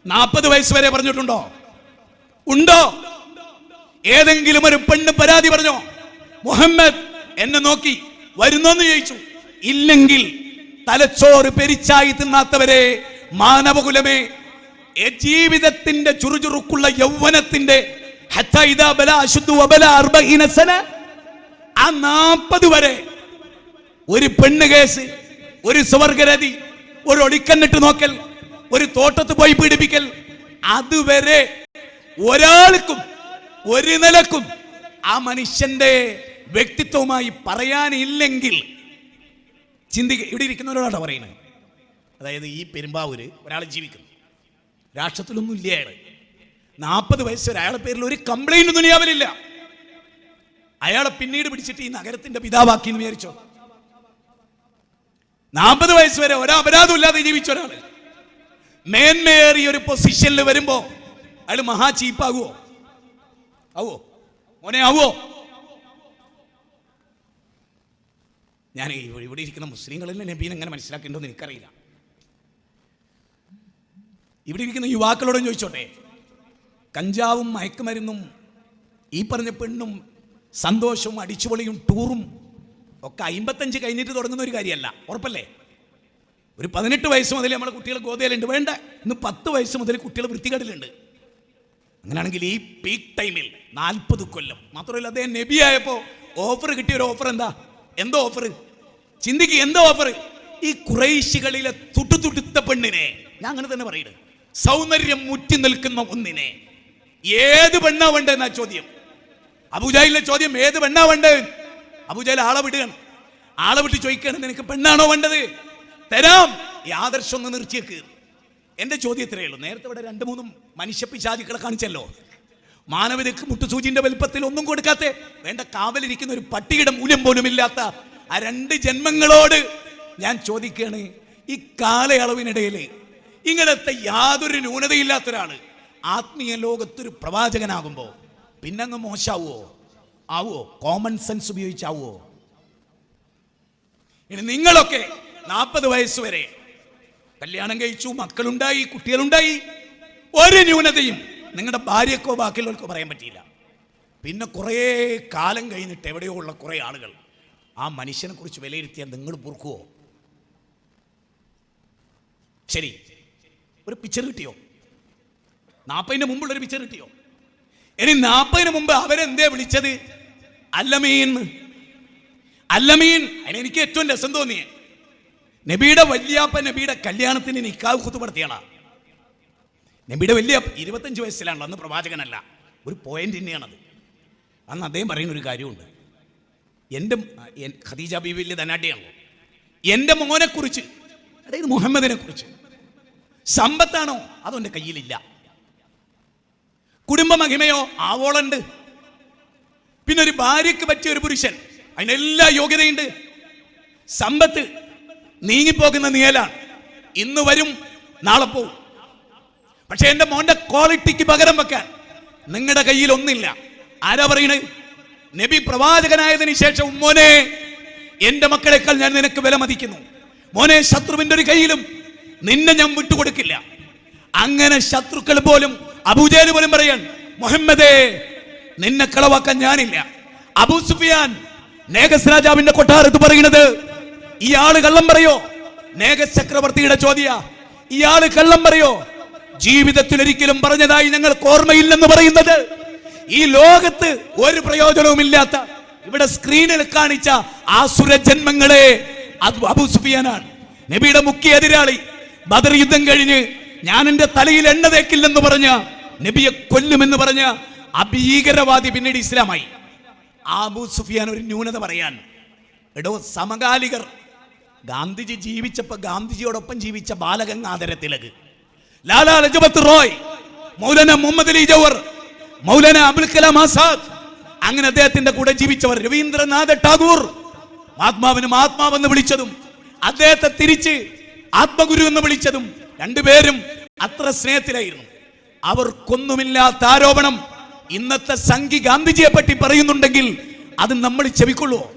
40 വയസ്സ് വരെ പറഞ്ഞിട്ടുണ്ടോ? ഉണ്ടോ? ഏതെങ്കിലും ഒരു പെണ്ണ് പരാതി പറഞ്ഞോ? മുഹമ്മദ് എന്നെ നോക്കി വരുന്നോന്ന് ചോദിച്ചു? ഇല്ലെങ്കിൽ തലച്ചോറ് പെരിച്ചായി തിന്നാത്തവരെ, മാനവകുലമേ, ജീവിതത്തിന്റെ ചുറുചുറുക്കുള്ള യൗവനത്തിന്റെ ആ 40 വരെ ഒരു പെണ്ണ് കേസ്, ഒരു സ്വർഗരതി, ഒരു ഒളിക്കണ്ണിട്ട് നോക്കൽ, ഒരു തോട്ടത്ത് പോയി പീഡിപ്പിക്കൽ, അതുവരെ ഒരാൾക്കും ഒരു നിലക്കും ആ മനുഷ്യന്റെ വ്യക്തിത്വവുമായി പറയാനില്ലെങ്കിൽ ചിന്തിക്ക. ഇവിടെ ഇരിക്കുന്നവരോടാണ് പറയുന്നത്. അതായത് ഈ പെരുമ്പാവൂര് ഒരാൾ ജീവിക്കുന്നു, രാഷ്ട്രത്തിലൊന്നും ഇല്ല. അയാൾ 40 വയസ്സ് വരെ അയാളുടെ പേരിൽ ഒരു കംപ്ലൈന്റ് ദുനിയാവിലില്ല. അയാളെ പിന്നീട് പിടിച്ചിട്ട് ഈ നഗരത്തിന്റെ പിതാവാക്കി എന്ന് വിചാരിച്ചോ? 40 വയസ്സ് വരെ ഒരപരാധം ഇല്ലാതെ ജീവിച്ച ഒരാള് മേന്മയേറിയ ഒരു പൊസിഷനിൽ വരുമ്പോ അയാൾ മഹാ ചീപ്പാകുവോ? ആവോ മോനെ, ആവോ? ഞാൻ ഇവിടെ ഇരിക്കുന്ന മുസ്ലിങ്ങളിൽ നബീനെ എങ്ങനെ മനസ്സിലാക്കേണ്ടതെന്ന് എനിക്കറിയില്ല. ഇവിടെ ഇരിക്കുന്ന യുവാക്കളോടും ചോദിച്ചോട്ടെ, കഞ്ചാവും മയക്കുമരുന്നും ഈ പറഞ്ഞ പെണ്ണും സന്തോഷവും അടിച്ചുപൊളിയും ടൂറും ഒക്കെ 55 കഴിഞ്ഞിട്ട് തുടങ്ങുന്ന ഒരു കാര്യമല്ല, ഉറപ്പല്ലേ? ഒരു 18 വയസ്സ് മുതൽ നമ്മളെ കുട്ടികൾ ഗോതയിലുണ്ട്, വേണ്ട ഇന്ന് 10 വയസ്സ് മുതൽ കുട്ടികൾ വൃത്തികേടിലുണ്ട്. അങ്ങനെയാണെങ്കിൽ ഈ പീക്ക് ടൈമിൽ 40 കൊല്ലം മാത്രമല്ല, അദ്ദേഹം നബിയായപ്പോൾ ഓഫർ കിട്ടിയൊരു ഓഫർ എന്തോ ഓഫർ ചിന്തിക്ക്, എന്തോ ഓഫർ? ഈ ഖുറൈശികളിലെ തുട്ടുതുടുത്ത പെണ്ണിനെ, ഞാൻ അങ്ങനെ തന്നെ പറയുന്നത്, സൗന്ദര്യം മുറ്റി നിൽക്കുന്ന ഒന്നിനെ, ഏത് പെണ്ണാ വേണ്ടെന്നാ ചോദ്യം. അബൂജാഹിലിന്റെ ചോദ്യം, ഏത് പെണ്ണാ വേണ്ടത്? അബൂജാഹിൽ ആളെ വിടുകയാണ്, ആളെ വിട്ട് ചോദിക്കുകയാണ്, നിനക്ക് പെണ്ണാണോ വേണ്ടത്? തരാം, ഈ ആദർശം ഒന്ന് നിർത്തിയേക്ക്. എന്റെ ചോദ്യം ഇത്രയേ ഉള്ളൂ. നേരത്തെ ഇവിടെ 2-3 മനുഷ്യപ്പിശാചുക്കളെ കാണിച്ചല്ലോ, മാനവർക്ക് മുട്ടുസൂചിന്റെ വലുപ്പത്തിൽ ഒന്നും കൊടുക്കാത്ത, വേണ്ട കാവലിരിക്കുന്ന ഒരു പട്ടിയുടെ മൂല്യം പോലും ഇല്ലാത്ത ആ 2 ജന്മങ്ങളോട് ഞാൻ ചോദിക്കുകയാണ്, ഈ കാലയളവിനിടയിൽ ഇങ്ങനത്തെ യാതൊരു ന്യൂനതയില്ലാത്ത ഒരാള് ആത്മീയ ലോകത്തൊരു പ്രവാചകനാകുമ്പോ പിന്നങ്ങ് മോശാവോ? ആവോ? കോമൺ സെൻസ് ഉപയോഗിച്ചാവോ? ഇനി നിങ്ങളൊക്കെ 40 വയസ്സ് വരെ കല്യാണം കഴിച്ചു, മക്കളുണ്ടായി, കുട്ടികളുണ്ടായി, ഒരു ന്യൂനതയും നിങ്ങളുടെ ഭാര്യക്കോ ബാക്കിയുള്ളവർക്കോ പറയാൻ പറ്റിയില്ല. പിന്നെ കുറേ കാലം കഴിഞ്ഞിട്ട് എവിടെയോ ഉള്ള കുറേ ആളുകൾ ആ മനുഷ്യനെ കുറിച്ച് വിലയിരുത്തിയാൽ നിങ്ങൾ പൊറുക്കുവോ? ശരി, ഒരു പിക്ചർ കിട്ടിയോ? 40-ന് മുമ്പുള്ളൊരു പിക്ചർ കിട്ടിയോ? ഇനി 40-ന് മുമ്പ് അവരെന്തേ വിളിച്ചത്? അല്ലമീൻ. അല്ലമീൻ. അതിനെനിക്ക് ഏറ്റവും രസം തോന്നിയേ, നബിയുടെ വല്യാപ്പ നബിയുടെ കല്യാണത്തിന് നിക്കാഹ് ഖുതുബ. നബിയുടെ വല്യാപ്പ 25 വയസ്സിലാണല്ലോ, അന്ന് പ്രവാചകനല്ല. ഒരു പോയിന്റ് തന്നെയാണത്. അന്ന് അദ്ദേഹം പറയുന്ന ഒരു കാര്യമുണ്ട്, എൻ്റെ ഖദീജ ബീവി വലിയ ധനാഢ്യാണല്ലോ, എൻ്റെ മോനെക്കുറിച്ച്, അതായത് മുഹമ്മദിനെ കുറിച്ച്, സമ്പത്താണോ അതോ എൻ്റെ കയ്യിലില്ല, കുടുംബ മഹിമയോ ആവോളുണ്ട്, പിന്നെ ഒരു ഭാര്യയ്ക്ക് പറ്റിയ ഒരു പുരുഷൻ, അതിനെല്ലാ യോഗ്യതയുണ്ട്, സമ്പത്ത് നീങ്ങിപ്പോകുന്ന നിയലാണ്, ഇന്ന് വരും നാളെ പോവും. പക്ഷെ എൻ്റെ മോന്റെ ക്വാളിറ്റിക്ക് പകരം വെക്കാൻ നിങ്ങളുടെ കയ്യിൽ ഒന്നില്ല. ആരാ പറയണത്? നബി പ്രവാചകനായതിനു ശേഷം, മോനെ എൻ്റെ മക്കളെക്കാൾ ഞാൻ നിനക്ക് വില മതിക്കുന്നു, മോനെ ശത്രുവിന്റെ ഒരു കയ്യിലും നിന്നെ ഞാൻ വിട്ടുകൊടുക്കില്ല. അങ്ങനെ ശത്രുക്കൾ പോലും, അബൂജഹൽ പോലും പറയാൻ, മുഹമ്മദേ നിന്നെ കളവാക്കാൻ ഞാനില്ല. അബൂ സുഫിയാൻ നേഗസ് രാജാവിന്റെ കൊട്ടാരത്ത് പറയുന്നത്, ഇയാള് കള്ളം പറയോ? നേഗസ് ചക്രവർത്തിയുടെ ചോദ്യ, ഇയാള് കള്ളം പറയോ? ജീവിതത്തിൽ ഒരിക്കലും പറഞ്ഞതായി ഞങ്ങൾക്ക് ഓർമ്മയില്ലെന്ന് പറയുന്നത്, ഈ ലോകത്ത് ഒരു പ്രയോജനവും ഇല്ലാത്ത, ഇവിടെ സ്ക്രീനിൽ കാണിച്ച ആസുര ജന്മങ്ങളെ അബൂ സുഫിയാനാണ്, നബിയുടെ മുഖ്യ എതിരാളി. ബദർ യുദ്ധം കഴിഞ്ഞ് ഞാൻ എന്റെ തലയിൽ എണ്ണ തേക്കില്ലെന്ന് പറഞ്ഞ, നബിയെ കൊല്ലുമെന്ന് പറഞ്ഞ അഭീകരവാദി പിന്നീട് ഇസ്ലാമായി. അബൂ സുഫിയാൻ ഒരു ന്യൂനത പറയാൻ, എടോ സമകാലികർ, ഗാന്ധിജി ജീവിച്ചപ്പോ ഗാന്ധിജിയോടൊപ്പം ജീവിച്ച ബാലഗംഗാധര തിലക്, ലാലാ ലജ്പത് റോയ്, മൗലാന മുഹമ്മദ് അലി ജവഹർ, മൗലാന അബുൽ കലാം ആസാദ്, അങ്ങനെ അദ്ദേഹത്തിന്റെ കൂടെ ജീവിച്ചവർ, രവീന്ദ്രനാഥ ടാഗോർ, ആത്മാവിനും ആത്മാവെന്ന് വിളിച്ചതും അദ്ദേഹത്തെ തിരിച്ച് ആത്മഗുരു എന്ന് വിളിച്ചതും, രണ്ടുപേരും അത്ര സ്നേഹത്തിലായിരുന്നു. അവർക്കൊന്നുമില്ലാത്ത ആരോപണം ഇന്നത്തെ സംഘി ഗാന്ധിജിയെ പറ്റി പറയുന്നുണ്ടെങ്കിൽ അത് നമ്മൾ ചെവിക്കൊള്ളുവോ?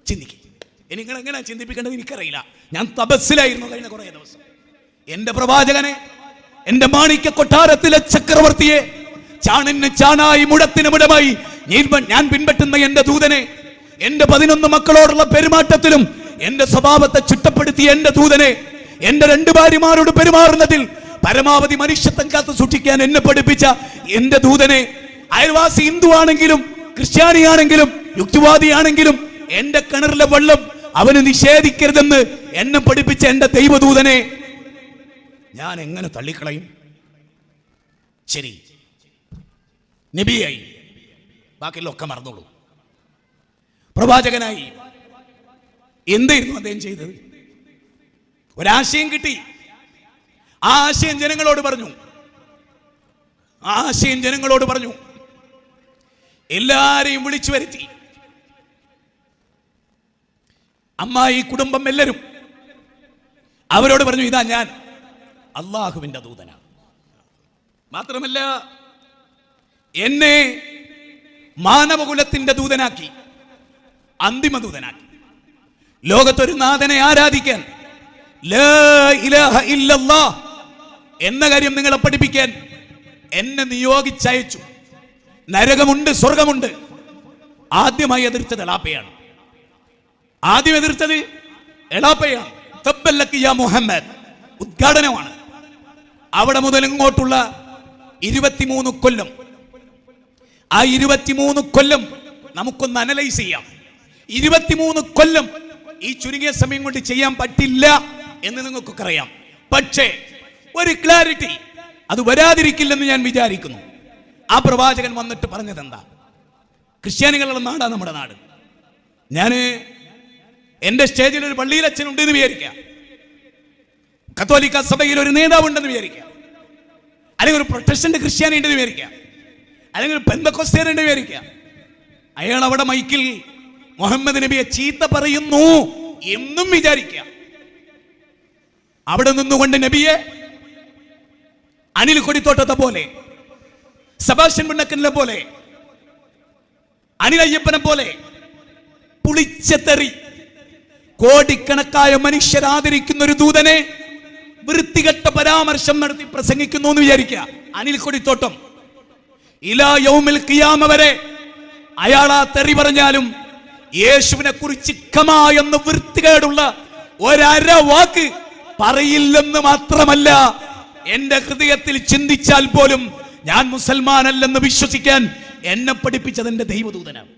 ചിന്തിക്കും. നിങ്ങൾ എങ്ങനെ ചിന്തിപ്പിക്കേണ്ടത് എനിക്കറിയില്ല. ഞാൻ തപസ്സിലായിരുന്നു കഴിഞ്ഞ കുറേ ദിവസം. എന്റെ പ്രവാചകനെ, എന്റെ മാണിക്യ കൊട്ടാരത്തിലെ ചക്രവർത്തിയെ, ചാണിന് ചാണായി മുഴത്തിന് മുടമായി ഞാൻ പിൻപറ്റുന്ന എന്റെ ദൂതനെ, എന്റെ 11 മക്കളോടുള്ള പെരുമാറ്റത്തിലും എന്റെ സ്വഭാവത്തെ ചുറ്റപ്പെടുത്തിയ എന്റെ ദൂതനെ, എന്റെ 2 ഭാര്യമാരോട് പെരുമാറുന്നതിൽ പരമാവധി മനുഷ്യത്വം കാത്തു സൂക്ഷിക്കാൻ എന്നെ പഠിപ്പിച്ച എന്റെ ദൂതനെ, അയൽവാസി ഹിന്ദു ആണെങ്കിലും ക്രിസ്ത്യാനിയാണെങ്കിലും യുക്തിവാദിയാണെങ്കിലും എന്റെ കിണറിലെ വെള്ളം അവന് നിഷേധിക്കരുതെന്ന് എന്നെ പഠിപ്പിച്ച എന്റെ ദൈവദൂതനെ ഞാൻ എങ്ങനെ തള്ളിക്കളയും? ശരി, നബിയായി, ബാക്കിയുള്ളൊക്കെ മറന്നോളൂ. പ്രവാചകനായി എന്തായിരുന്നു അദ്ദേഹം ചെയ്തത്? ഒരാശയം കിട്ടി, ആ ആശയം ജനങ്ങളോട് പറഞ്ഞു. എല്ലാരെയും വിളിച്ചു വരുത്തി. അമ്മായി കുടുംബം എല്ലാവരും അവരോട് പറഞ്ഞു, ഇതാ ഞാൻ അള്ളാഹുവിന്റെ ദൂതനാണ്. മാത്രമല്ല എന്നെ മാനവകുലത്തിന്റെ ദൂതനാക്കി, അന്തിമ ദൂതനാക്കി. ലോകത്തൊരു നാഥനെ ആരാധിക്കാൻ, ലാ ഇലാഹ ഇല്ലല്ലാഹ് എന്ന കാര്യം നിങ്ങളെ പഠിപ്പിക്കാൻ എന്നെ നിയോഗിച്ചയച്ചു. നരകമുണ്ട്, സ്വർഗമുണ്ട്. ആദ്യമായി എതിർത്തത് എളാപ്പയാണ്. ആദ്യം എതിർത്തത് എളാപ്പയാണ്. തബ്ബല്ലക യാ മുഹമ്മദ് ഉദ്ഘാടനമാണ്. അവിടെ മുതൽ ഇങ്ങോട്ടുള്ള 23 കൊല്ലം, ആ 23 കൊല്ലം നമുക്കൊന്ന് അനലൈസ് ചെയ്യാം. 23 കൊല്ലം ഈ ചുരുങ്ങിയ സമയം കൊണ്ട് ചെയ്യാൻ പറ്റില്ല എന്ന് നിങ്ങൾക്കൊക്കെ അറിയാം. പക്ഷേ ഒരു ക്ലാരിറ്റി അത് വരാതിരിക്കില്ലെന്ന് ഞാൻ വിചാരിക്കുന്നു. ആ പ്രവാചകൻ വന്നിട്ട് പറഞ്ഞത് എന്താ? ക്രിസ്ത്യാനികളുടെ നാടാണ് നമ്മുടെ നാട്. ഞാൻ എൻ്റെ സ്റ്റേജിൽ ഒരു പള്ളിയിലച്ഛനുണ്ട് എന്ന് വിചാരിക്കാം, കത്തോലിക്ക സഭയിൽ ഒരു നേതാവുണ്ടെന്ന് വിചാരിക്കാം, അല്ലെങ്കിൽ ഒരു പ്രൊട്ടസ്റ്റന്റ് ക്രിസ്ത്യാനി ഉണ്ടെന്ന് വിചാരിക്കാം, അല്ലെങ്കിൽ ഒരു പെന്തക്കോസ്തേൻ ഉണ്ടെന്ന് വിചാരിക്കാം. അയാൾ അവിടെ മൈക്കിൽ മുഹമ്മദ് നബിയെ ചീത്ത പറയുന്നു എന്നും വിചാരിക്കാം. അവിടെ നിന്നുകൊണ്ട് നബിയെ അനിൽ കൊടിത്തോട്ടത്തെ പോലെ, സെബാസ്റ്റ്യൻ പിണ്ണക്കലിനെ പോലെ, അനിൽ അയ്യപ്പനെ പോലെ പുളിച്ചെറി കോടിക്കണക്കായ മനുഷ്യർ ആദരിക്കുന്ന ഒരു ദൂതനെ വൃത്തികെട്ട പരാമർശം നടത്തി പ്രസംഗിക്കുന്നു എന്ന് വിചാരിക്കുക. അനിൽ കൊടിത്തോട്ടം ഇലാ യൗമിൽ ഖിയാമ വരെ അയാൾ ആ തെറി പറഞ്ഞാലും യേശുവിനെ കുറിച്ച് കമാ എന്ന വൃത്തികേടുള്ള ഒരര വാക്ക് പറയില്ലെന്ന് മാത്രമല്ല, എന്റെ ഹൃദയത്തിൽ ചിന്തിച്ചാൽ പോലും ഞാൻ മുസൽമാനല്ലെന്ന് വിശ്വസിക്കാൻ എന്നെ പഠിപ്പിച്ചത് എന്റെ ദൈവദൂതനാണ്.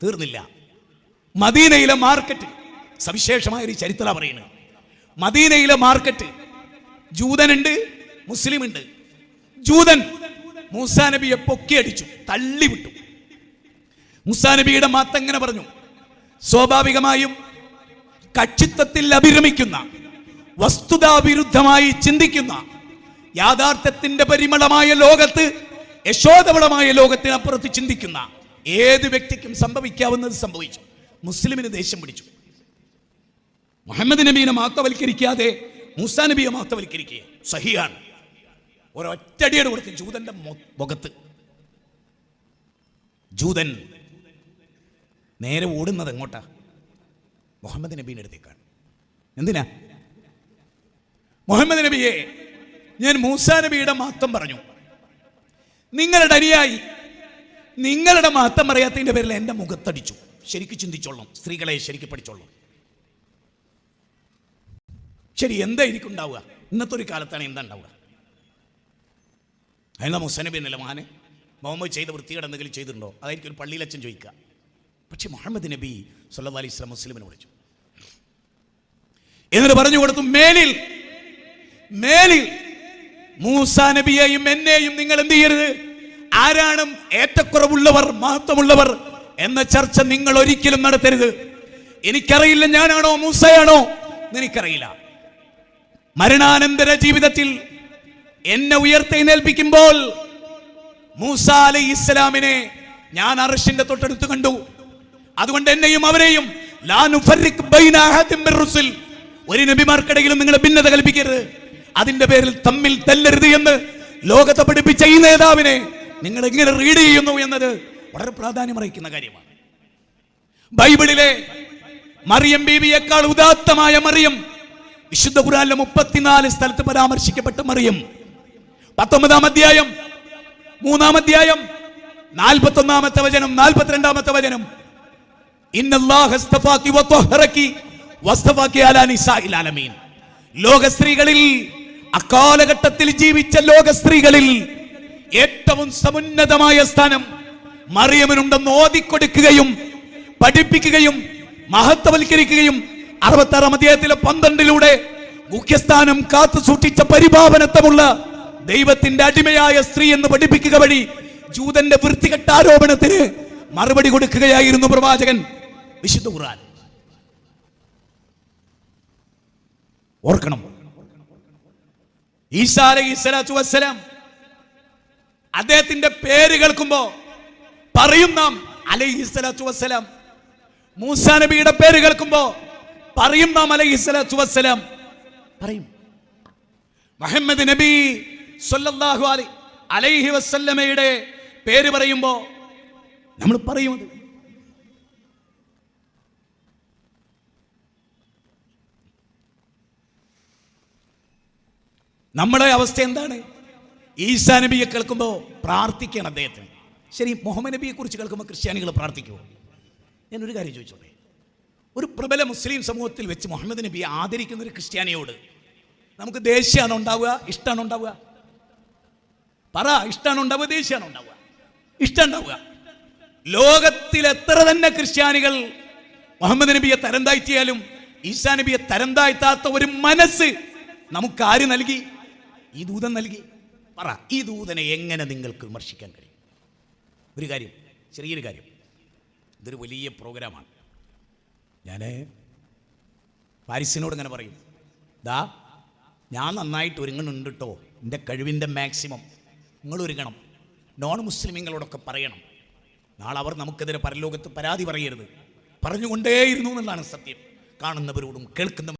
തീർന്നില്ല. മദീനയിലെ മാർക്കറ്റ് സവിശേഷമായ ഒരു ചരിത്രം പറയുന്നത്. മദീനയിലെ മാർക്കറ്റ് ജൂതനുണ്ട്, മുസ്ലിം ഉണ്ട്. ജൂതൻ മൂസാ നബിയെ പൊക്കിയടിച്ചു, തള്ളിവിട്ടു. മൂസാ നബിയുടെ മാത്തങ്ങനെ പറഞ്ഞു. സ്വാഭാവികമായും കക്ഷിത്വത്തിൽ അഭിരമിക്കുന്ന, വസ്തുതാവിരുദ്ധമായി ചിന്തിക്കുന്ന, യാഥാർത്ഥ്യത്തിന്റെ പരിമളമായ ലോകത്ത്, യശോധവളമായ ലോകത്തിനപ്പുറത്ത് ചിന്തിക്കുന്ന ഏത് വ്യക്തിക്കും സംഭവിക്കാവുന്നത് സംഭവിച്ചു. മുസ്ലിമിന് ദേഷ്യം പിടിച്ചു. മുഹമ്മദ് നബീനെ മഹത്വവൽക്കരിക്കാതെ മൂസാ നബിയെ മഹത്വവൽക്കരിക്കുക സഹിയാണ്. ഒരൊറ്റടിയോട് കൊടുത്ത് ജൂതന്റെ മുഖത്ത്. ജൂതൻ നേരെ ഓടുന്നത് എങ്ങോട്ടാ? മുഹമ്മദ് നബീൻ്റെ അടുത്തേക്കാണ്. എന്തിനാ? മുഹമ്മദ് നബിയെ ഞാൻ മൂസാ നബിയുടെ മഹത്വം പറഞ്ഞു, നിങ്ങളുടെ അനുയായി നിങ്ങളുടെ മഹത്വം പറയാത്തതിന്റെ പേരിൽ എന്റെ മുഖത്തടിച്ചു. ശരിക്ക് ചിന്തിച്ചോളണം, സ്ത്രീകളെ ശരിക്ക് പഠിച്ചോളണം. ശരി, എന്തായിരിക്കും ഉണ്ടാവുക? ഇന്നത്തെ ഒരു കാലത്താണ് എന്താ ഉണ്ടാവുക? അതിനാ മൂസാ നബി എന്നല്ല മഹാനെ മുഹമ്മദ് ചെയ്ത വൃത്തികേട് എന്തെങ്കിലും ചെയ്തിട്ടുണ്ടോ? അതായിരിക്കും ഒരു പള്ളിയിലച്ഛൻ ചോദിക്കുക. പക്ഷെ മുഹമ്മദ് നബി സല്ലല്ലാഹു അലൈഹി വസല്ലം മുസ്ലിമിനെ വിളിച്ചു, എന്നിട്ട് പറഞ്ഞു കൊടുത്തു, മേലിൽ മൂസാ നബിയെയും എന്നെയും നിങ്ങൾ എന്ത് ചെയ്യരുത്, ആരാണ് ഏറ്റക്കുറവുള്ളവർ, മഹത്വമുള്ളവർ എന്ന ചർച്ച നിങ്ങൾ ഒരിക്കലും നടത്തരുത്. എനിക്കറിയില്ല ഞാനാണോ മൂസയാണോ എനിക്കറിയില്ല. മരണാനന്തര ജീവിതത്തിൽ എന്നെ ഉയർത്തെഴുന്നേൽപ്പിക്കുമ്പോൾ മൂസാ അലൈഹിസ്സലാമിനെ ഞാൻ അർശിന്റെ തൊട്ടടുത്ത് കണ്ടു. അതുകൊണ്ട് എന്നെയും അവരെയും ലാ നുഫർരിഖ് ബൈന അഹദിൻ മിർ റുസുൽ, ഒരു നബിമാർക്കിടയിലും നിങ്ങൾ ഭിന്നത കൽപ്പിക്കരുത്, അതിന്റെ പേരിൽ തമ്മിൽ തല്ലരുത് എന്ന് ലോകത്തെ പഠിപ്പിച്ച ഈ നേതാവിനെ നിങ്ങൾ എങ്ങനെ റീഡ് ചെയ്യുന്നു എന്നത് വളരെ പ്രാധാന്യമർഹിക്കുന്ന കാര്യമാണ്. ബൈബിളിലെ മറിയം ബീവിയേക്കാൾ ഉദാത്തമായ മറിയം വിശുദ്ധ ഖുർആനിലെ 34 സ്ഥലത്ത് പരാമർശിക്കപ്പെട്ട മറിയം 19-ാം അധ്യായം 3-ാം അധ്യായം 41-ാമത്തെ വചനം 42-ാമത്തെ വചനം, ഇന്നല്ലാഹ അസ്തഫാകി വതഹറകി വസ്തഫാകി അലാ നിസാഇൽ ആലമീൻ. ലോക സ്ത്രീകളിൽ, അക്കാലഘട്ടത്തിൽ ജീവിച്ച ലോക സ്ത്രീകളിൽ ഏറ്റവും സമുന്നതമായ സ്ഥാനം മറിയമിനുണ്ടെന്ന് ഓതിക്കൊടുക്കുകയും പഠിപ്പിക്കുകയും മഹത്വവൽക്കരിക്കുകയും 66-ാം അധ്യായത്തിലെ 12-ലൂടെ മുഖ്യസ്ഥാനം കാത്തു സൂക്ഷിച്ച പരിഭാവനത്വമുള്ള ദൈവത്തിന്റെ അടിമയായ സ്ത്രീ എന്ന് പഠിപ്പിക്കുക വഴി ജൂതന്റെ വൃത്തികെട്ട ആരോപണത്തിന് മറുപടി കൊടുക്കുകയായിരുന്നു പ്രവാചകൻ. വിശുദ്ധ ഖുർആൻ ഓർക്കണം. ഈസാ അലൈഹിസ്സലാത്തു വസ്സലാം അദ്ദേഹത്തിന്റെ പേര് കേൾക്കുമ്പോ പറയും നാം അലൈഹിസ്സലാത്തു വസ്സലാം. മൂസാ നബിയുടെ പേര് കേൾക്കുമ്പോ പറയും നാം അലൈഹിസ്സലാത്തു വസ്സലാം പറയും. മുഹമ്മദ് നബി സ്വല്ലല്ലാഹു അലൈഹി വസല്ലമയുടെ പേര് പറയുമ്പോ നമ്മൾ പറയും. നമ്മുടെ അവസ്ഥ എന്താണ്? ഈസാ നബിയെ കേൾക്കുമ്പോൾ പ്രാർത്ഥിക്കണം അദ്ദേഹത്തിന്. ശരി, മുഹമ്മദ് നബിയെ കുറിച്ച് കേൾക്കുമ്പോൾ ക്രിസ്ത്യാനികൾ പ്രാർത്ഥിക്കുമോ? ഞാനൊരു കാര്യം ചോദിച്ചോട്ടെ. ഒരു പ്രബല മുസ്ലിം സമൂഹത്തിൽ വെച്ച് മുഹമ്മദ് നബിയെ ആദരിക്കുന്ന ഒരു ക്രിസ്ത്യാനിയോട് നമുക്ക് ദേഷ്യമാണോ ഉണ്ടാവുക, ഇഷ്ടമാണോ ഉണ്ടാവുക? പറ, ഇഷ്ടമാണോ ഉണ്ടാവുക, ദേഷ്യമാണോ ഉണ്ടാവുക? ഇഷ്ടം ഉണ്ടാവുക. ലോകത്തിൽ എത്ര തന്നെ ക്രിസ്ത്യാനികൾ മുഹമ്മദ് നബിയെ തരം താഴ്ത്തിയാലും ഈസാ നബിയെ തരം താഴ്ത്താത്ത ഒരു മനസ്സ് നമുക്ക് ആര് നൽകി? ഈ ദൂതൻ നൽകി. പറ, ഈ ദൂതനെ എങ്ങനെ നിങ്ങൾക്ക് വിമർശിക്കാൻ കഴിയും? ഒരു കാര്യം, ചെറിയൊരു കാര്യം, ഇതൊരു വലിയ പ്രോഗ്രാമാണ്. ഞാൻ പാരിസിനോട് ഇങ്ങനെ പറയും, ദാ ഞാൻ നന്നായിട്ട് ഒരുങ്ങുന്നുണ്ട് കേട്ടോ, എൻ്റെ കഴിവിൻ്റെ മാക്സിമം നിങ്ങൾ ഒരുങ്ങണം. നോൺ മുസ്ലിമീങ്ങളോടൊക്കെ പറയണം, നാളെ അവർ നമുക്കെതിരെ പരലോകത്ത് പരാതി പറയരുത്. പറഞ്ഞുകൊണ്ടേയിരുന്നു എന്നുള്ളതാണ് സത്യം. കാണുന്നവരോടും കേൾക്കുന്നവരോടും